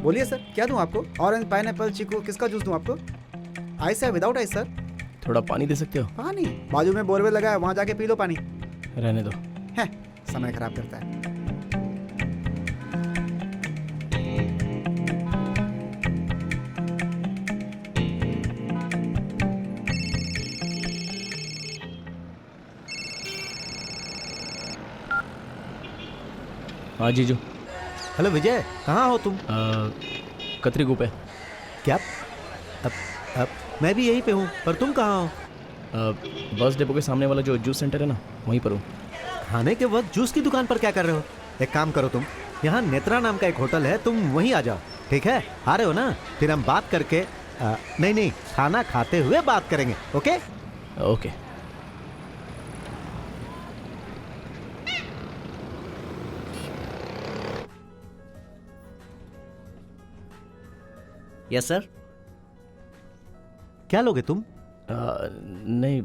बोलिए सर, क्या दूं आपको? ऑरेंज, पाइनएप्पल, चीकू, किसका जूस दूं आपको? आइस है, विदाउट आइस सर? थोड़ा पानी दे सकते हो? पानी? बाजू में बोरवेल लगा है, वहाँ जाके पी लो पानी। रहने दो। है, समय खराब करता है। हाँ जीजू। हेलो विजय, कहाँ हो तुम? कतरी गुप है। क्या? अब मैं भी यहीं पे हूँ, पर तुम कहाँ हो? बस डिपो के सामने वाला जो जूस सेंटर है ना, वहीं पर हूँ। खाने के वक्त जूस की दुकान पर क्या कर रहे हो? एक काम करो तुम, यहाँ नेत्रा नाम का एक होटल है, तुम वहीं आ जाओ, ठीक है? आ रहे हो ना? फिर हम बात करके नहीं, खाना खाते हुए बात करेंगे, ओके? ओके। Yes sir. क्या लोगे तुम? नहीं,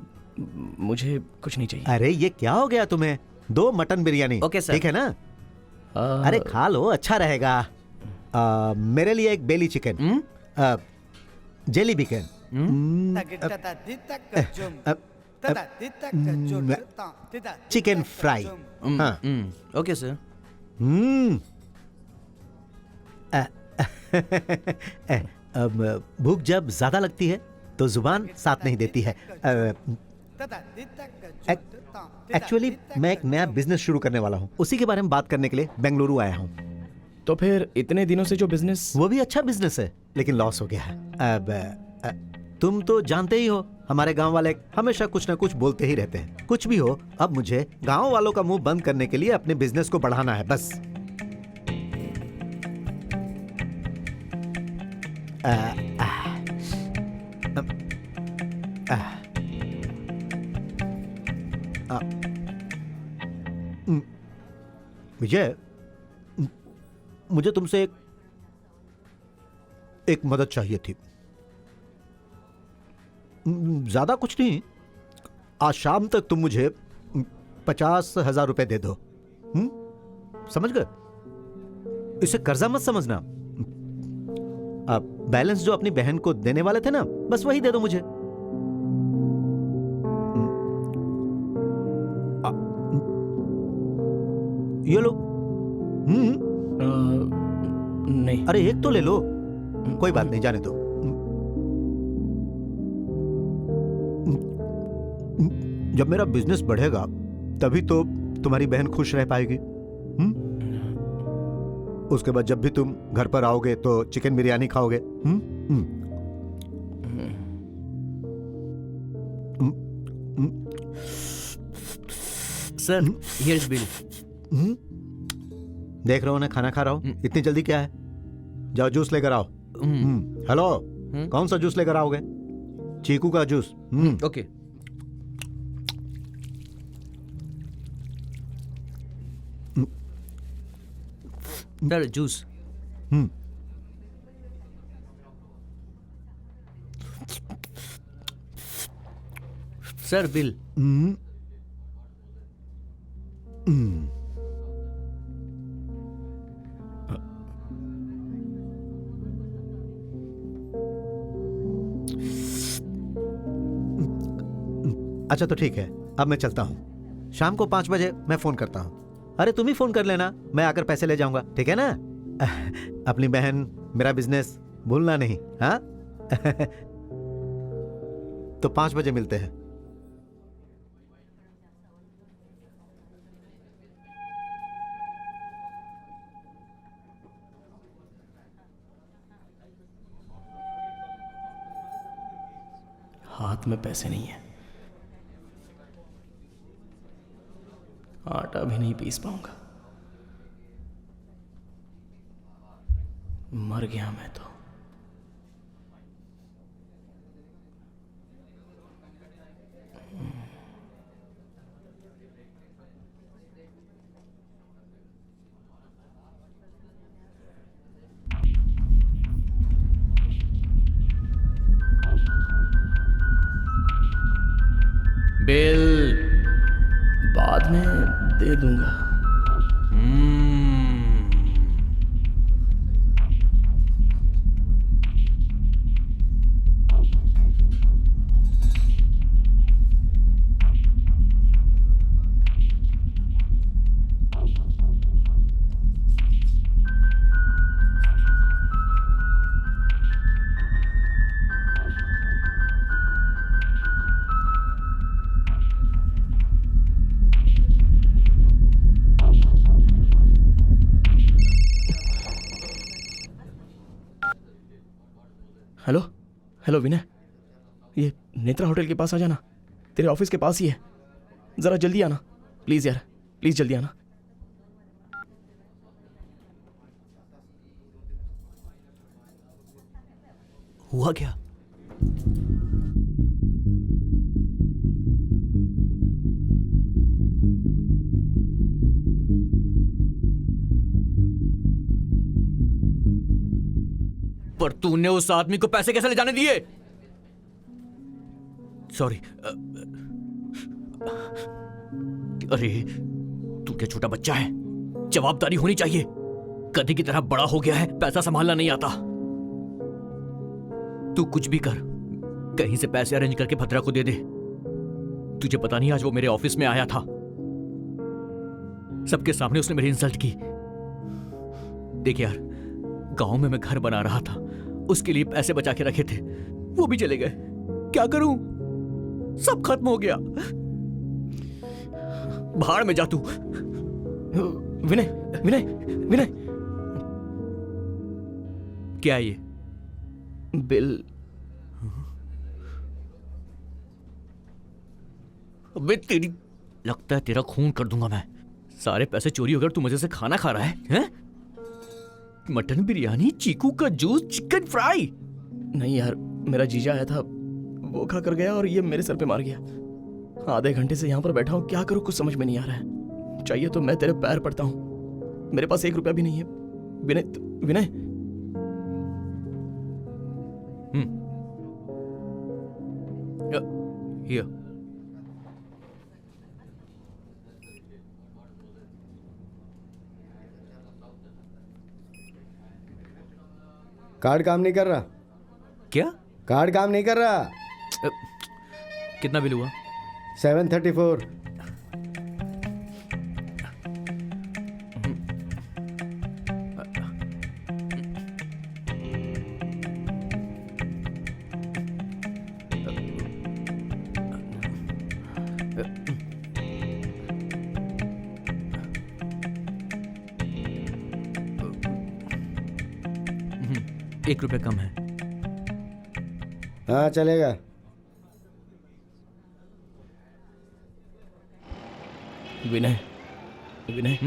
मुझे कुछ नहीं चाहिए। अरे ये क्या हो गया तुम्हें? 2 मटन बिरयानी। Okay sir. ठीक है ना? अरे खा लो, अच्छा रहेगा। मेरे लिए एक बेली चिकन, जेली बिकन, चिकन फ्राई। हाँ। Okay sir. अब भूख जब ज्यादा लगती है तो जुबान साथ नहीं देती है। एक्चुअली मैं एक नया बिजनेस शुरू करने वाला हूँ, उसी के बारे में बात करने के लिए बेंगलुरु आया हूँ। तो फिर इतने दिनों से जो बिजनेस? वो भी अच्छा बिजनेस है, लेकिन लॉस हो गया है। अब तुम तो जानते ही हो, हमारे गांव वाले हमेशा कुछ ना कुछ बोलते ही रहते हैं। कुछ भी हो, अब मुझे गांव वालों का मुंह बंद करने के लिए अपने बिजनेस को बढ़ाना है, बस। विजय, मुझे तुमसे एक मदद चाहिए थी। ज्यादा कुछ नहीं, आज शाम तक तुम मुझे 50,000 रुपए दे दो। समझ गए? इसे कर्जा मत समझना। बैलेंस जो अपनी बहन को देने वाले थे ना, बस वही दे दो मुझे। ये लो। नहीं। अरे एक तो ले लो, कोई बात नहीं, जाने दो। जब मेरा बिजनेस बढ़ेगा तभी तो तुम्हारी बहन खुश रह पाएगी। उसके बाद जब भी तुम घर पर आओगे तो चिकन बिरयानी खाओगे। Sir, here is bill. देख रहा हूं ना, खाना खा रहा हूं। इतनी जल्दी क्या है? जाओ जूस लेकर आओ। हेलो, कौन सा जूस लेकर आओगे? चीकू का juice. Okay sir, juice. Sir, bill. अच्छा तो ठीक है, अब मैं चलता हूं। शाम को 5 बजे मैं फोन करता हूं। अरे तुम ही फोन कर लेना, मैं आकर पैसे ले जाऊंगा, ठीक है ना? अपनी बहन, मेरा बिजनेस भूलना नहीं, हाँ? तो 5 बजे मिलते हैं। हाथ में पैसे नहीं है, आटा भी नहीं पीस पाऊंगा। मर गया मैं तो। बिल बाद में दे दूंगा। हेलो हेलो विनय, ये नेत्रा होटल के पास आ जाना, तेरे ऑफिस के पास ही है। ज़रा जल्दी आना प्लीज़ यार, प्लीज़ जल्दी आना। हुआ क्या? पर तूने उस आदमी को पैसे कैसे ले जाने दिए? सॉरी। अरे तू क्या छोटा बच्चा है? जवाबदारी होनी चाहिए। गधे की तरह बड़ा हो गया है, पैसा संभालना नहीं आता। तू कुछ भी कर, कहीं से पैसे अरेंज करके भद्रा को दे दे। तुझे पता नहीं, आज वो मेरे ऑफिस में आया था, सबके सामने उसने मेरी इंसल्ट की। देख यार, गांव में मैं घर बना रहा था, उसके लिए पैसे बचा के रखे थे, वो भी चले गए। क्या करूं? सब खत्म हो गया। भाड़ में जा तू। विनय विनय विनय, क्या है ये? बिल। अबे तेरी, लगता है तेरा खून कर दूंगा मैं। सारे पैसे चोरी होकर तू मजे से खाना खा रहा है, हैं? मटन बिरयानी, चीकू का जूस, चिकन फ्राई। नहीं यार, मेरा जीजा आया था, वो खा कर गया और ये मेरे सर पे मार गया। आधे घंटे से यहाँ पर बैठा हूँ, क्या करूँ कुछ समझ में नहीं आ रहा है। चाहिए तो मैं तेरे पैर पड़ता हूँ, मेरे पास 1 रुपया भी नहीं है। विनय विनय। Here. कार्ड काम नहीं कर रहा। क्या? कार्ड काम नहीं कर रहा। कितना बिल हुआ? 734। ₹1 कम है। हाँ चलेगा। विनय विनय।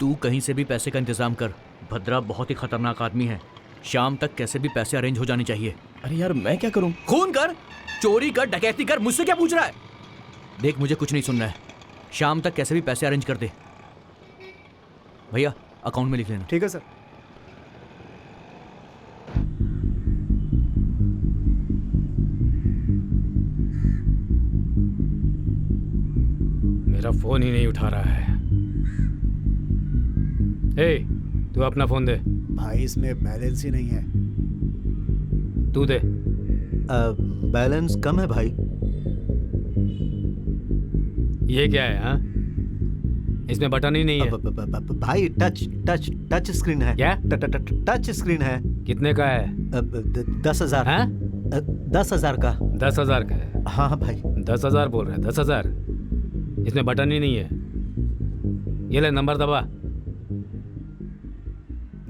तू कहीं से भी पैसे का इंतजाम कर। भद्रा बहुत ही खतरनाक आदमी है, शाम तक कैसे भी पैसे अरेंज हो जाने चाहिए। अरे यार मैं क्या करूं? खून कर, चोरी कर, डकैती कर, मुझसे क्या पूछ रहा है? देख, मुझे कुछ नहीं सुनना है। शाम तक कैसे भी पैसे अरेंज कर दे। भैया अकाउंट में लिख लेना। ठीक है सर। मेरा फोन ही नहीं उठा रहा है। ए, तू अपना फोन दे। भाई इसमें बैलेंस ही नहीं है। तू दे। बैलेंस कम है भाई। ये क्या है? हाँ, इसमें बटन ही नहीं है। भाई टच टच टच स्क्रीन है। क्या? टच स्क्रीन है। कितने का है? 10,000। हाँ? 10,000 का। 10,000 का है? हाँ हाँ भाई। 10,000 बोल रहे हैं? 10,000? इसमें बटन ही नहीं है। ये ले, नंबर दबा।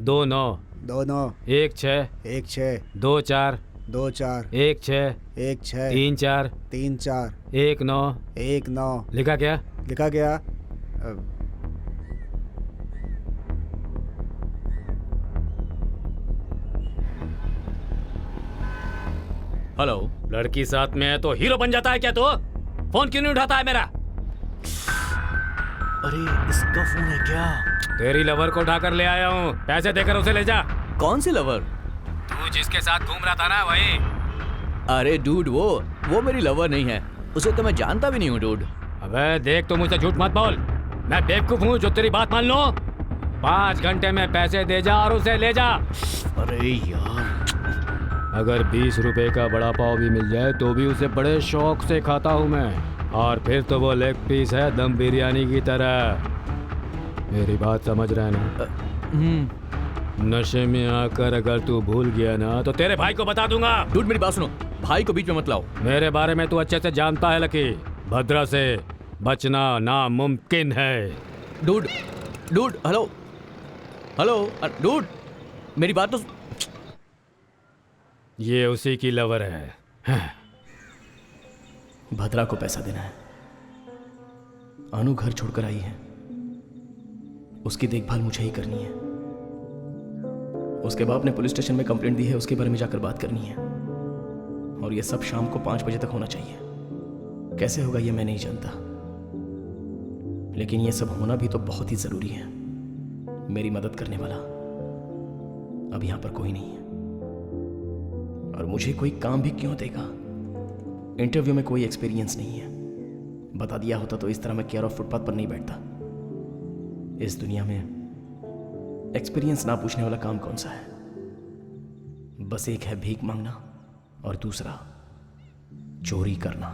29 29 16 16 24 24 16 16 34 34 19। 19 लिखा क्या? लिखा गया। हेलो। लड़की साथ में है तो हीरो बन जाता है क्या? तो फोन क्यों नहीं उठाता है मेरा? अरे इसका फोन है क्या? तेरी लवर को उठाकर ले आया हूँ, पैसे देकर उसे ले जा। कौन सी लवर? तू जिसके साथ घूम रहा था ना, वही। अरे डूड, वो मेरी लवर नहीं है, उसे तो मैं जानता भी नहीं हूँ डूड। अबे देख, तू मुझसे झूठ मत बोल। मैं बेवकूफ हूँ जो तेरी बात मान लो? 5 घंटे में पैसे दे जा और उसे ले जा। अरे यार, अगर 20 रुपए का बड़ा पाव भी मिल जाए तो भी उसे बड़े शौक से खाता हूँ मैं। और फिर तो वो लेग पीस है दम बिरयानी की तरह। मेरी बात समझ रहा है ना? नशे में आकर अगर तू भूल गया ना तो तेरे भाई को बता दूंगा। डूड मेरी बात सुनो, भाई को बीच में मत लाओ। मेरे बारे में तू अच्छे से जानता है लकी। भद्रा से बचना नामुमकिन है। डूड, हेलो हेलो, डूड मेरी बात तो ये उसी की लवर है। भद्रा को पैसा देना है। अनु घर छोड़कर आई है, उसकी देखभाल मुझे ही करनी है। उसके बाप ने पुलिस स्टेशन में कंप्लेंट दी है, उसके बारे में जाकर बात करनी है। और ये सब शाम को 5 बजे तक होना चाहिए। कैसे होगा ये मैं नहीं जानता, लेकिन ये सब होना भी तो बहुत ही जरूरी है। मेरी मदद करने वाला अब यहां पर कोई नहीं है, और मुझे कोई काम भी क्यों देगा? इंटरव्यू में कोई एक्सपीरियंस नहीं है। बता दिया होता तो इस तरह मैं केयर ऑफ फुटपाथ पर नहीं बैठता। इस दुनिया में एक्सपीरियंस ना पूछने वाला काम कौन सा है? बस एक है भीख मांगना और दूसरा चोरी करना।